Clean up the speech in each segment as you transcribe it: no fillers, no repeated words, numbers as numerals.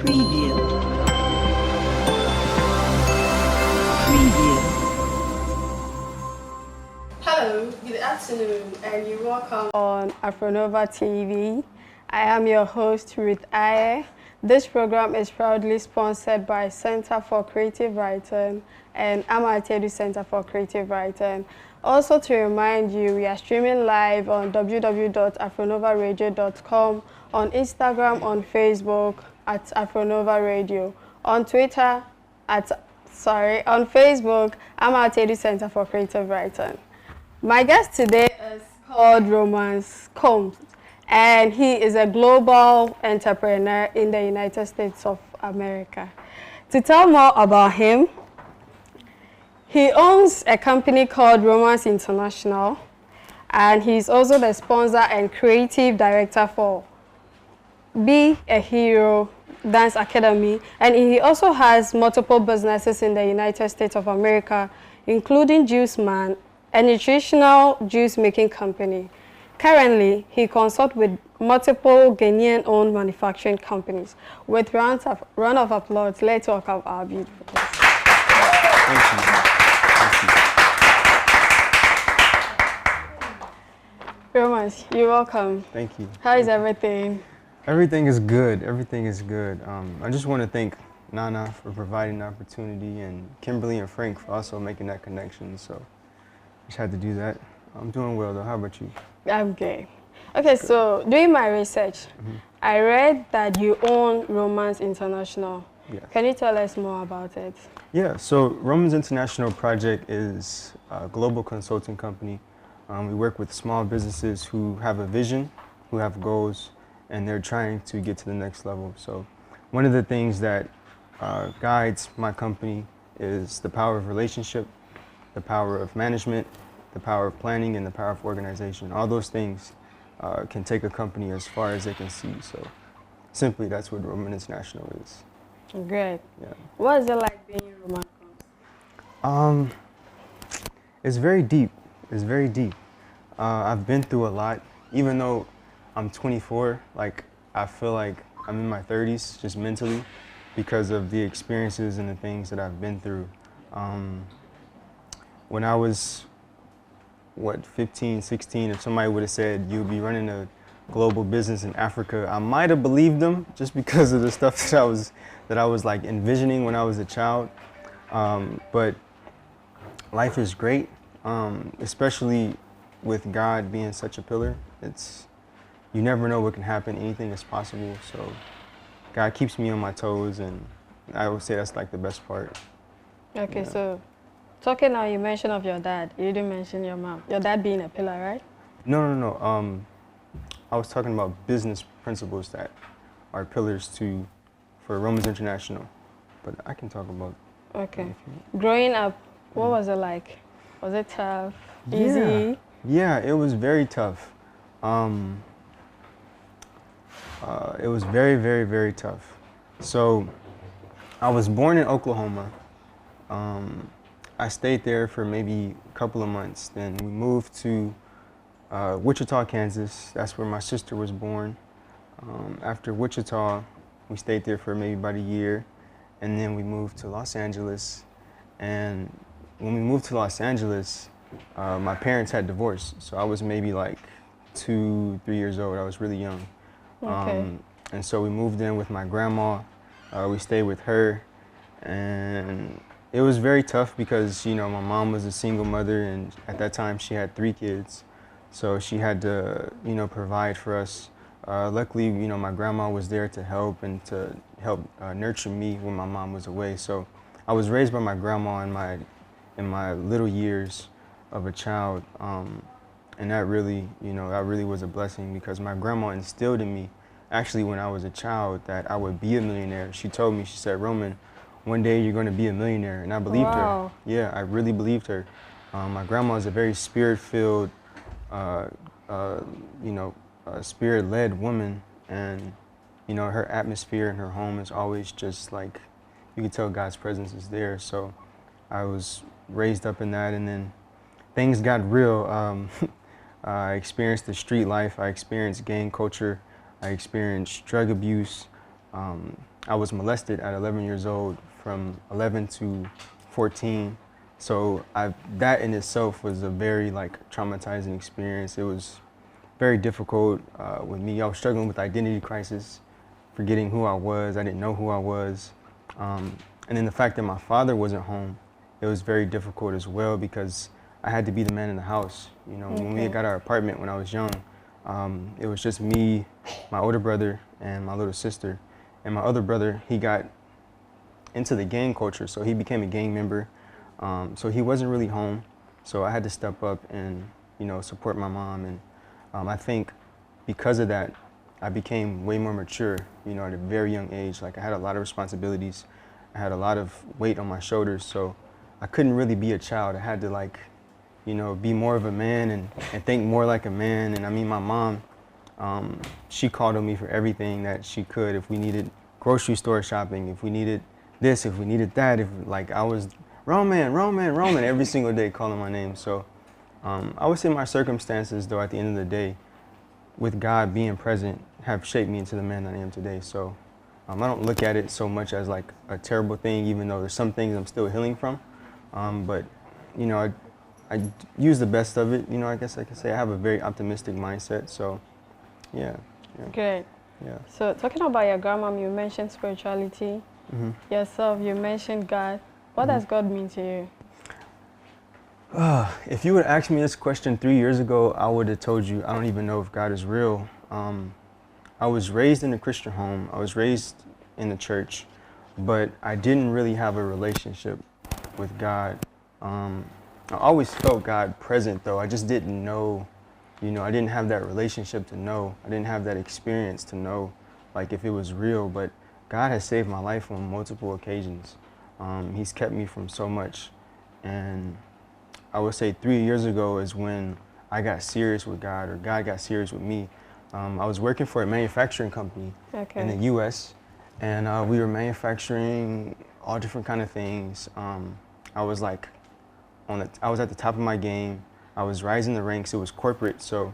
Preview. Preview. Hello, good afternoon, and you're welcome on Afronova TV. I am your host, Ruth Aye. This program is proudly sponsored by Center for Creative Writing and Amatedu Center for Creative Writing. Also to remind you, we are streaming live on www.afronovaradio.com, on Instagram, on Facebook at Afronova Radio, on Twitter on Facebook, Amatedu Center for Creative Writing. My guest today is called Romance Combs, and he is a global entrepreneur in the United States of America. To tell more about him, he owns a company called Romance International, and he's also the sponsor and creative director for Be a Hero Dance Academy, and he also has multiple businesses in the United States of America, including Juice Man, a nutritional juice-making company. Currently, he consults with multiple Ghanaian-owned manufacturing companies. With round of applause, let's welcome our beautiful guest. Thank you. Romance, you're welcome. Thank you. How is everything? Everything is good. Everything is good. I just want to thank Nana for providing the opportunity and Kimberly and Frank for also making that connection. So I just had to do that. I'm doing well though. How about you? I'm good. Okay, so doing my research, I read that you own Romance International. Yes. Can you tell us more about it? Yeah, so Romance International Project is a global consulting company. We work with small businesses who have a vision, who have goals, and they're trying to get to the next level. So one of the things that guides my company is the power of relationship, the power of management, the power of planning, and the power of organization. All those things can take a company as far as they can see. So simply, that's what Romance International is. Great. Yeah. What is it like being in Romance Combs? It's very deep. It's very deep. I've been through a lot. Even though I'm 24, like I feel like I'm in my 30s, just mentally, because of the experiences and the things that I've been through. When I was, 15, 16, if somebody would have said you'll be running a global business in Africa, I might have believed them just because of the stuff that I was like envisioning when I was a child. But life is great, especially with God being such a pillar. You never know what can happen. Anything is possible. So God keeps me on my toes, and I would say that's like the best part. Okay, Yeah. so talking now, you mentioned of your dad. You didn't mention your mom. Your dad being a pillar, right? No. I was talking about business principles that are pillars for Romance International, but I can talk about. Okay. Growing up, what was it like? Was it tough? Easy? Yeah, it was very tough. It was very, very, very tough. So I was born in Oklahoma. I stayed there for maybe a couple of months. Then we moved to Wichita, Kansas. That's where my sister was born. After Wichita, we stayed there for maybe about a year. And then we moved to Los Angeles. And when we moved to Los Angeles, my parents had divorced. So I was maybe like 2, 3 years old. I was really young. Okay. And so we moved in with my grandma. We stayed with her. And it was very tough because, my mom was a single mother, and at that time she had 3 kids. So she had to, provide for us. Luckily, my grandma was there to help and to help nurture me when my mom was away. So I was raised by my grandma in my little years of a child. And that really, that really was a blessing because my grandma instilled in me, actually when I was a child, that I would be a millionaire. She told me, she said, "Roman, one day you're going to be a millionaire." And I believed Wow. her. Yeah, I really believed her. My grandma is a very spirit-filled, spirit-led woman, and her atmosphere in her home is always just like, you can tell God's presence is there. So I was raised up in that, and then things got real. I experienced the street life. I experienced gang culture. I experienced drug abuse. I was molested at 11 years old from 11 to 14. So that in itself was a very like traumatizing experience. It was very difficult with me. I was struggling with identity crisis, forgetting who I was. I didn't know who I was. And then the fact that my father wasn't home, it was very difficult as well because I had to be the man in the house. You know, when we got our apartment when I was young, it was just me, my older brother, and my little sister. And my other brother, he got into the gang culture, so he became a gang member. So he wasn't really home. So I had to step up and, you know, support my mom. And I think because of that, I became way more mature, you know, at a very young age. Like I had a lot of responsibilities. I had a lot of weight on my shoulders. So I couldn't really be a child. I had to like, you know, be more of a man and think more like a man. And I mean, my mom, she called on me for everything that she could. If we needed grocery store shopping, if we needed this, if we needed that, if like I was Roman every single day calling my name. So I would say my circumstances, though, at the end of the day, with God being present, have shaped me into the man that I am today. So I don't look at it so much as like a terrible thing, even though there's some things I'm still healing from. But, you know, I use the best of it. You know, I guess I could say I have a very optimistic mindset. So, yeah. Great. Yeah. So talking about your grandmom, you mentioned spirituality. Yourself, you mentioned God. What does God mean to you? If you would ask me this question 3 years ago, I would have told you I don't even know if God is real. I was raised in a Christian home. I was raised in the church, but I didn't really have a relationship with God. I always felt God present, though. I just didn't know, you know, I didn't have that relationship to know. I didn't have that experience to know, like, if it was real. But God has saved my life on multiple occasions. He's kept me from so much. And I would say 3 years ago is when I got serious with God, or God got serious with me. I was working for a manufacturing company in the U.S., and we were manufacturing all different kind of things. I was like, I was at the top of my game. I was rising the ranks. It was corporate, so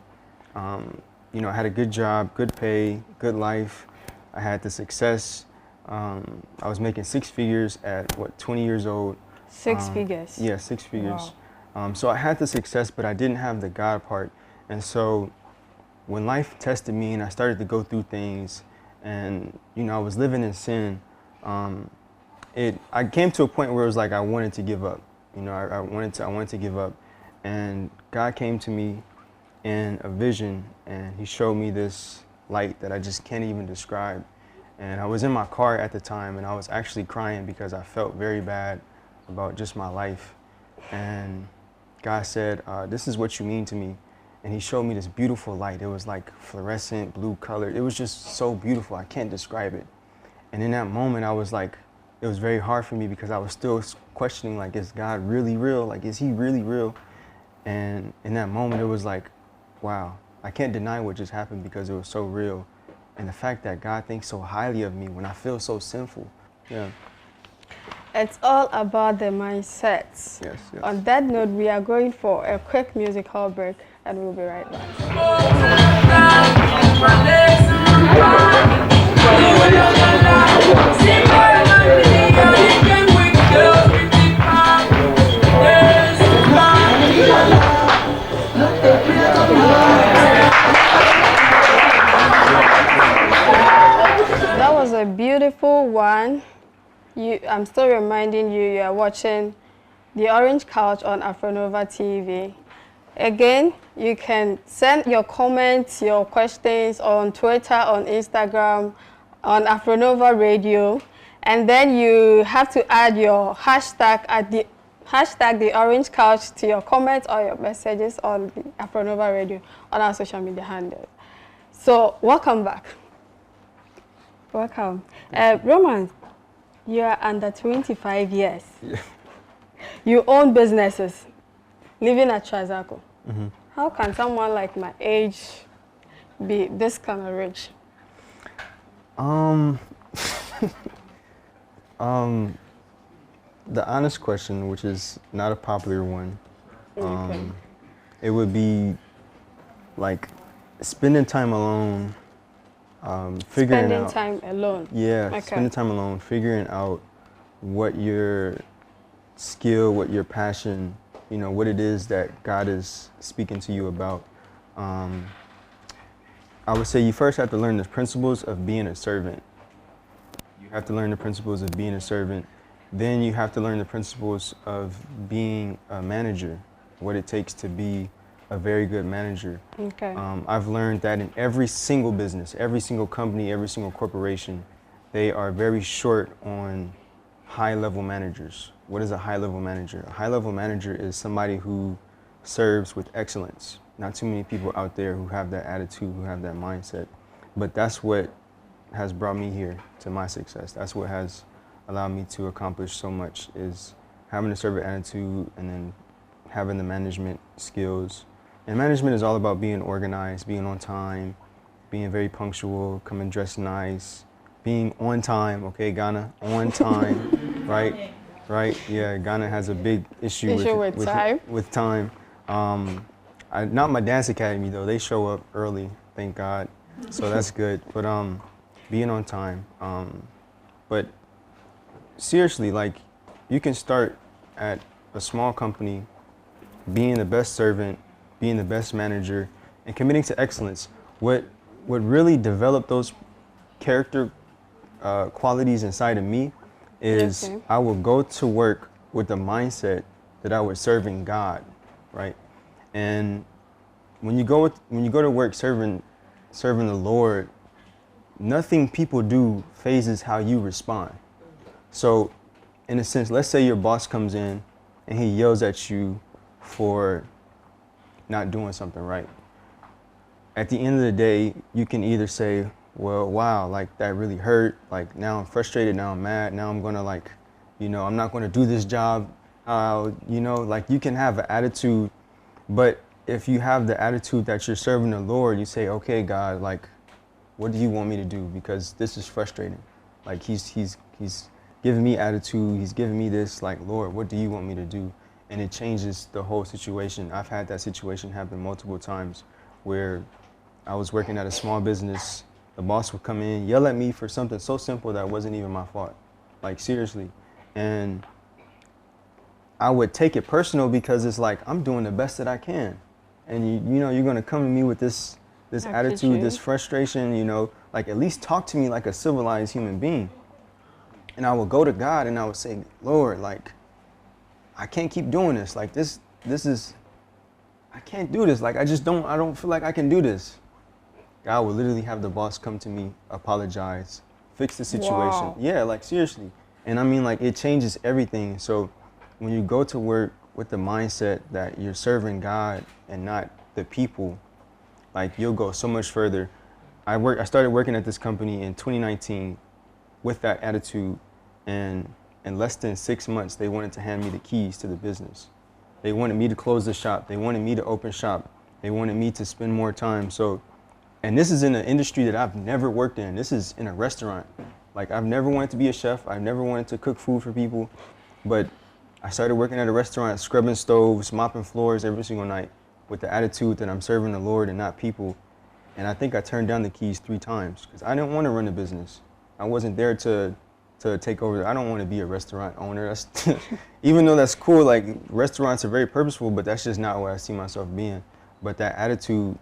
you know, I had a good job, good pay, good life. I had the success. I was making 6 figures at 20 years old. 6 figures? Yeah, 6 figures. Wow. So I had the success, but I didn't have the God part. And so when life tested me and I started to go through things, and you know, I was living in sin, I came to a point where it was like I wanted to give up. You know, I wanted to give up. And God came to me in a vision, and he showed me this light that I just can't even describe. And I was in my car at the time, and I was actually crying because I felt very bad about just my life. And God said, this is what you mean to me. And he showed me this beautiful light. It was like fluorescent, blue colored. It was just so beautiful. I can't describe it. And in that moment, I was like, it was very hard for me because I was still questioning, like, is God really real? Like, is he really real? And in that moment, it was like, wow, I can't deny what just happened because it was so real. And the fact that God thinks so highly of me when I feel so sinful. Yeah. It's all about the mindsets. Yes, yes. On that note, we are going for a quick musical break, and we'll be right back. That was a beautiful one. I'm still reminding you, you are watching The Orange Couch on Afronova TV. Again, you can send your comments, your questions on Twitter, on Instagram, on Afronova Radio, and then you have to add your hashtag at the hashtag The Orange Couch to your comments or your messages on the Afronova Radio on our social media handles. So, welcome back. Welcome. Roman, you are under 25 years. Yeah. You own businesses, living at Trazako. How can someone like my age be this kind of rich? The honest question, which is not a popular one, Okay. it would be like spending time alone Figuring Spending out, time alone. yeah, Okay. spending time alone, figuring out what your skill, what your passion, you know, what it is that God is speaking to you about. I would say you first have to learn the principles of being a servant. You have to learn the principles of being a servant. Then you have to learn the principles of being a manager, what it takes to be a very good manager. Okay. I've learned that in every single business, every single company, every single corporation, they are very short on high-level managers. What is a high-level manager? A high-level manager is somebody who serves with excellence. Not too many people out there who have that attitude, who have that mindset. But that's what has brought me here to my success. That's what has allowed me to accomplish so much, is having a servant attitude and then having the management skills. And management is all about being organized, being on time, being very punctual, coming dressed nice, being on time, okay, Ghana, on time, right? Right, yeah, Ghana has a big issue with time. With time. Not my dance academy though, they show up early, thank God, so that's good. But being on time. But seriously, like, you can start at a small company, being the best servant, being the best manager, and committing to excellence. What really developed those character qualities inside of me is Okay. I would go to work with the mindset that I was serving God, right? And when you go to work serving the Lord, nothing people do phases how you respond. So, in a sense, let's say your boss comes in and he yells at you for not doing something right. At the end of the day, you can either say, well, wow, like, that really hurt. Like, now I'm frustrated, now I'm mad, now I'm gonna, like, you know, I'm not gonna do this job. You know, like, you can have an attitude, but if you have the attitude that you're serving the Lord, you say, okay, God, like, what do you want me to do? Because this is frustrating. Like, he's giving me attitude, he's giving me this, like, Lord, what do you want me to do? And it changes the whole situation. I've had that situation happen multiple times where I was working at a small business, the boss would come in, yell at me for something so simple that wasn't even my fault. Like, seriously. And I would take it personal because it's like, I'm doing the best that I can. And you know, you're gonna come to me with this attitude, this frustration, you know, like, at least talk to me like a civilized human being. And I would go to God and I would say, Lord, like, I can't keep doing this. Like, this is, I can't do this. Like, I don't feel like I can do this. God would literally have the boss come to me, apologize, fix the situation. Wow. Yeah, like, seriously. And I mean, like, it changes everything. So when you go to work with the mindset that you're serving God and not the people, like, you'll go so much further. I started working at this company in 2019 with that attitude, and in less than 6 months, they wanted to hand me the keys to the business. They wanted me to close the shop. They wanted me to open shop. They wanted me to spend more time. So, and this is in an industry that I've never worked in. This is in a restaurant. Like, I've never wanted to be a chef. I've never wanted to cook food for people. But I started working at a restaurant, scrubbing stoves, mopping floors every single night with the attitude that I'm serving the Lord and not people. And I think I turned down the keys 3 times because I didn't want to run a business. I wasn't there to take over. I don't want to be a restaurant owner. That's even though that's cool, like, restaurants are very purposeful, but that's just not where I see myself being. But that attitude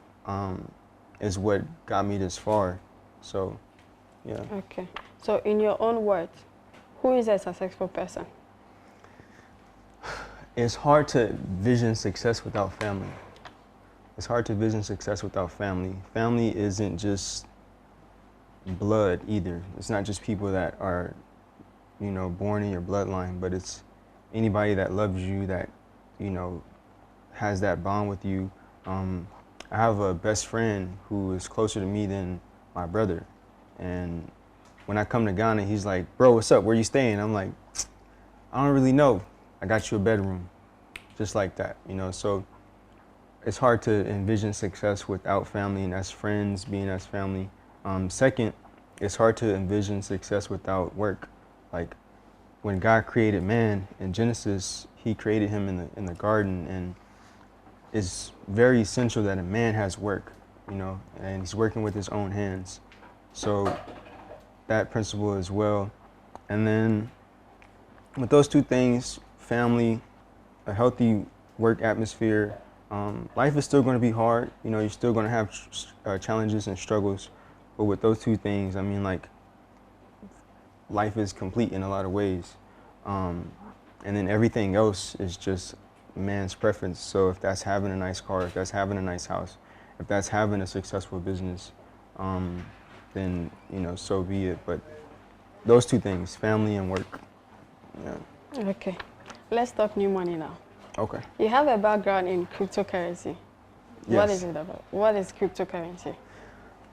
is what got me this far. So, yeah. Okay. So, in your own words, who is a successful person? It's hard to vision success without family. It's hard to vision success without family. Family isn't just blood either. It's not just people that are, you know, born in your bloodline, but it's anybody that loves you, that, you know, has that bond with you. I have a best friend who is closer to me than my brother. And when I come to Ghana, he's like, bro, what's up? Where you staying? I'm like, I don't really know. I got you a bedroom. Just like that, you know? So it's hard to envision success without family, and as friends, being as family. Second, it's hard to envision success without work. Like, when God created man in Genesis, he created him in the garden, and it's very essential that a man has work, you know, and he's working with his own hands. So that principle as well. And then with those two things, family, a healthy work atmosphere, life is still going to be hard. You know, you're still going to have challenges and struggles. But with those two things, I mean, like, life is complete in a lot of ways. And then everything else is just man's preference. So if that's having a nice car, if that's having a nice house, if that's having a successful business, then, you know, so be it. But those two things, family and work. Yeah. Okay. Let's talk new money now. Okay. You have a background in cryptocurrency. Yes. What is it about? What is cryptocurrency?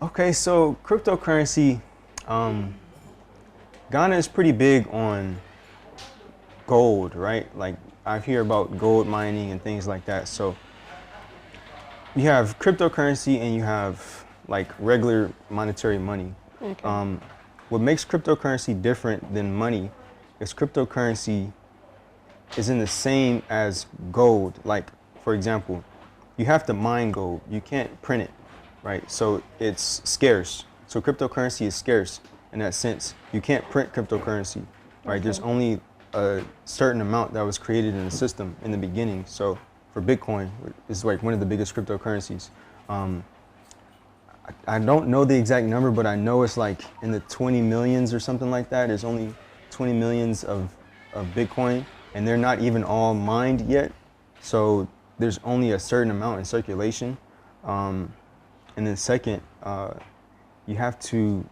Okay, so cryptocurrency, Ghana is pretty big on gold, right? Like, I hear about gold mining and things like that. So you have cryptocurrency and you have like regular monetary money. Okay. What makes cryptocurrency different than money is cryptocurrency is in the same as gold. Like, for example, you have to mine gold. You can't print it, right? So it's scarce. So cryptocurrency is scarce in that sense. You can't print cryptocurrency, right? Okay. There's only a certain amount that was created in the system in the beginning. So for Bitcoin, it's like one of the biggest cryptocurrencies. I don't know the exact number, but I know it's like in the 20 millions or something like that. There's only 20 millions of Bitcoin, and they're not even all mined yet. So there's only a certain amount in circulation. And then second, you have to,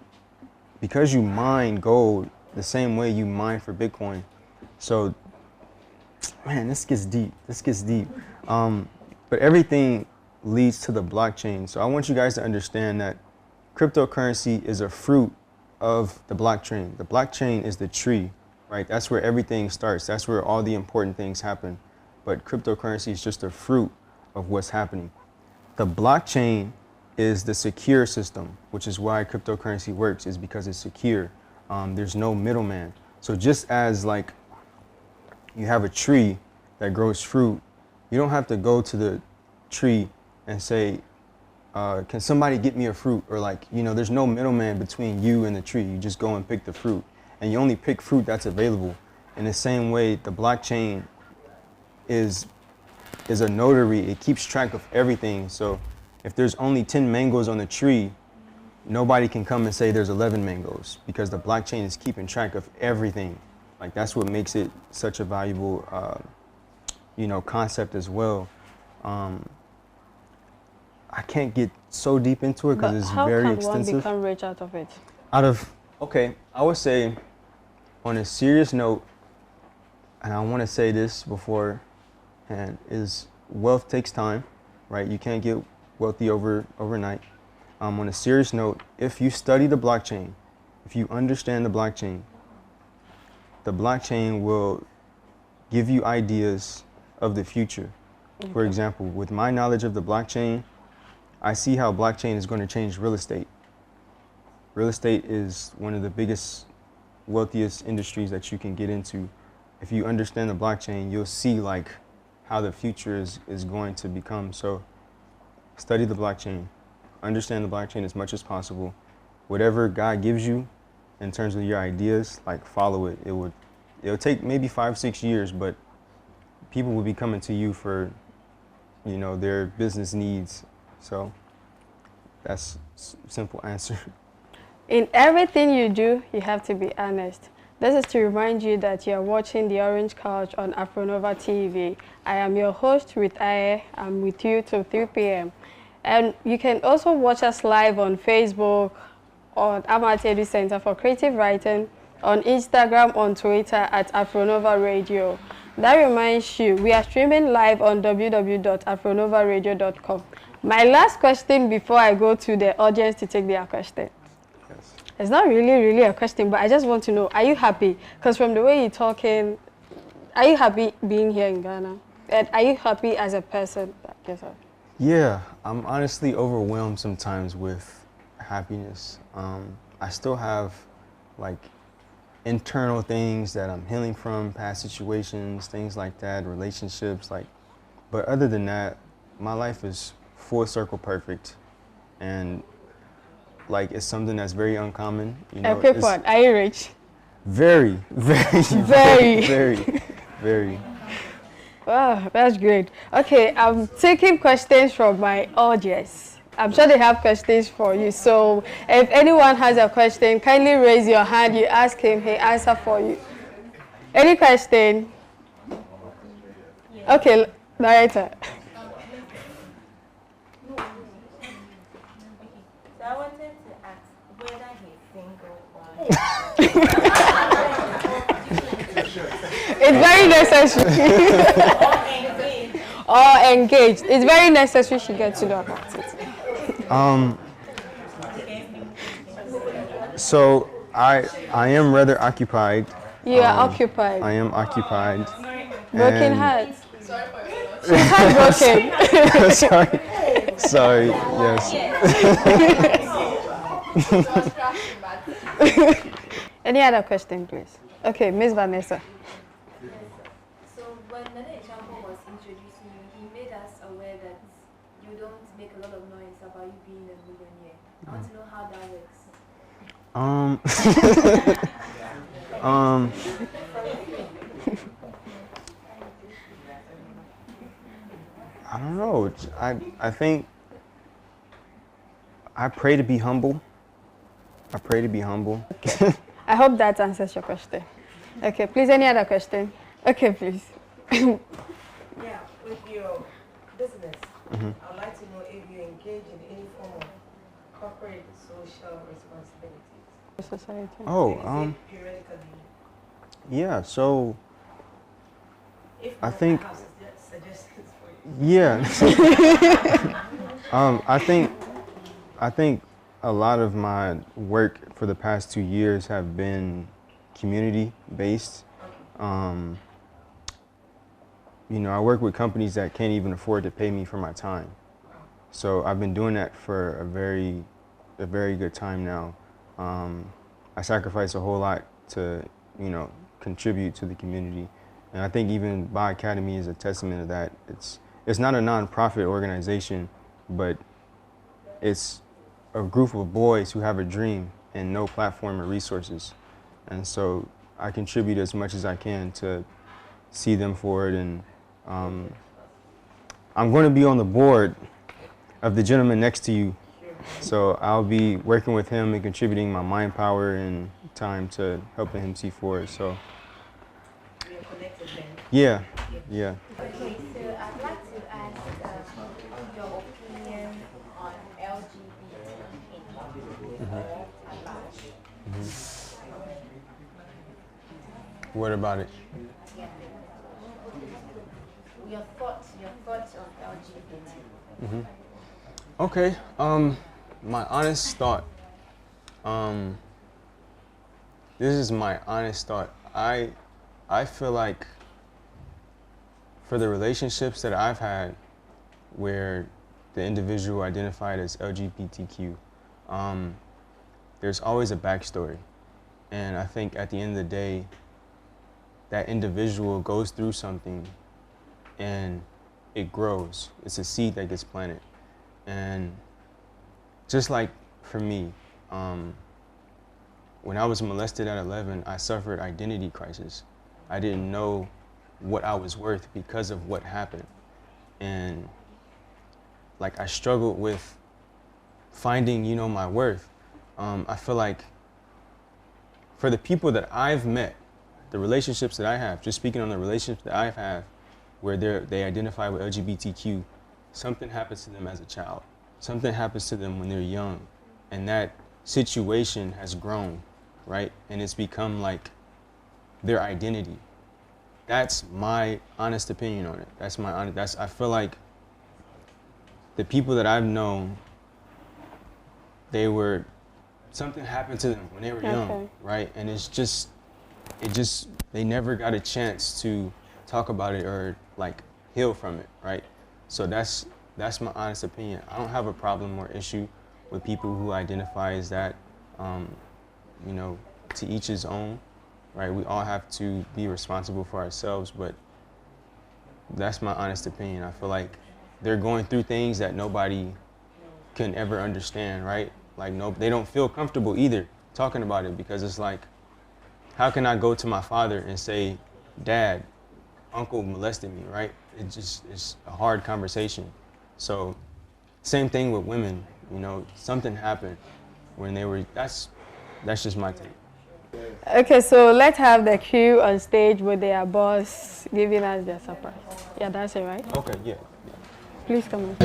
because you mine gold the same way you mine for Bitcoin. So, man, this gets deep. But everything leads to the blockchain. So I want you guys to understand that cryptocurrency is a fruit of the blockchain. The blockchain is the tree, right? That's where everything starts. That's where all the important things happen. But cryptocurrency is just a fruit of what's happening. The blockchain is the secure system, which is why cryptocurrency works, is because it's secure. There's no middleman. So just as like you have a tree that grows fruit, you don't have to go to the tree and say, can somebody get me a fruit? Or like, you know, there's no middleman between you and the tree. You just go and pick the fruit. And you only pick fruit that's available. In the same way, the blockchain is a notary. It keeps track of everything. So if there's only 10 mangoes on the tree, nobody can come and say there's 11 mangoes, because the blockchain is keeping track of everything. Like, that's what makes it such a valuable, you know, concept as well. I can't get so deep into it because it's very extensive. How can one become rich out of it? Okay, I would say on a serious note, and I want to say this beforehand, is wealth takes time, right? You can't get wealthy overnight. On a serious note, if you study the blockchain, if you understand the blockchain will give you ideas of the future. Okay. For example, with my knowledge of the blockchain, I see how blockchain is going to change real estate. Real estate is one of the biggest, wealthiest industries that you can get into. If you understand the blockchain, you'll see like how the future is going to become. So study the blockchain, understand the blockchain as much as possible. Whatever God gives you in terms of your ideas, like, follow it. It'll take maybe 5-6 years, but people will be coming to you for, you know, their business needs. So that's a simple answer. In everything you do, you have to be honest. This is to remind you that you are watching The Orange Couch on Afronova TV. I am your host, Ruth Aye. I'm with you till 3 p.m. And you can also watch us live on Facebook, on Amat Edu Center for Creative Writing, on Instagram, on Twitter at Afronova Radio. That reminds you, we are streaming live on www.afronovaradio.com. My last question before I go to the audience to take their question. Yes. It's not really a question, but I just want to know, are you happy? Because from the way you're talking, are you happy being here in Ghana? And are you happy as a person? Yes, sir. Yeah, I'm honestly overwhelmed sometimes with happiness. I still have like internal things that I'm healing from, past situations, things like that, relationships, like, but other than that, my life is full circle perfect. And like it's something that's very uncommon. You know, Okay, fun. Are you rich? very, very, Very. very, very. Wow, that's great. Okay, I'm taking questions from my audience. I'm sure they have questions for you. So if anyone has a question, kindly raise your hand. You ask him, he answer for you. Any question? Okay, narrator. So I wanted to ask whether he's single or It's very necessary. engaged. Or engaged. It's very necessary she gets to know about it. So I am rather occupied. You are occupied. I am occupied. Broken and- hearts. She's heartbroken. Sorry. Yes. Any other question, please? Okay, Miss Vanessa. So when Nana Echampo was introducing you, he made us aware that you don't make a lot of noise about you being a millionaire. I want to know how that works. I don't know. I think I pray to be humble. I pray to be humble. I hope that answers your question. Okay, please, any other question? Okay, please. Yeah, with your business, I'd like to know if you engage in any form of corporate social responsibilities. Society. Oh, Is it periodically? yeah. So If I not, think- I have suggestions for you. yeah. I think a lot of my work for the past 2 years have been community based. You know, I work with companies that can't even afford to pay me for my time. So I've been doing that for a very good time now. I sacrifice a whole lot to, you know, contribute to the community. And I think even Bi Academy is a testament to that. It's not a nonprofit organization, but it's a group of boys who have a dream and no platform or resources. And so I contribute as much as I can to see them forward. And I'm going to be on the board of the gentleman next to you. So I'll be working with him and contributing my mind power and time to helping him see forward. So We are connected then. yeah. Okay, so I'd like to ask your opinion on LGBT at large. What about it? Your thoughts on LGBT. Okay. My honest thought. This is my honest thought. I feel like for the relationships that I've had where the individual identified as LGBTQ, there's always a backstory. And I think at the end of the day, that individual goes through something and it grows. It's a seed that gets planted. And just like for me, when I was molested at 11, I suffered identity crisis. I didn't know what I was worth because of what happened. And like I struggled with finding, you know, my worth. I feel like for the people that I've met, the relationships that I have, just speaking on the relationships that I've had where they identify with LGBTQ, something happens to them as a child. Something happens to them when they're young. And that situation has grown, right? And it's become like their identity. That's my honest opinion on it. I feel like the people that I've known, something happened to them when they were young, Okay. right? And they never got a chance to talk about it or like heal from it, right? So that's my honest opinion. I don't have a problem or issue with people who identify as that. You know, to each his own, right? We all have to be responsible for ourselves, but that's my honest opinion. I feel like they're going through things that nobody can ever understand, right? Like, no, they don't feel comfortable either talking about it, because it's like, how can I go to my father and say, Dad, Uncle molested me, right? It's a hard conversation. So same thing with women, you know, something happened when they were, that's just my take. Okay, so let's have the crew on stage with their boss giving us their surprise. Yeah, that's it, right? Okay, yeah. Please come in.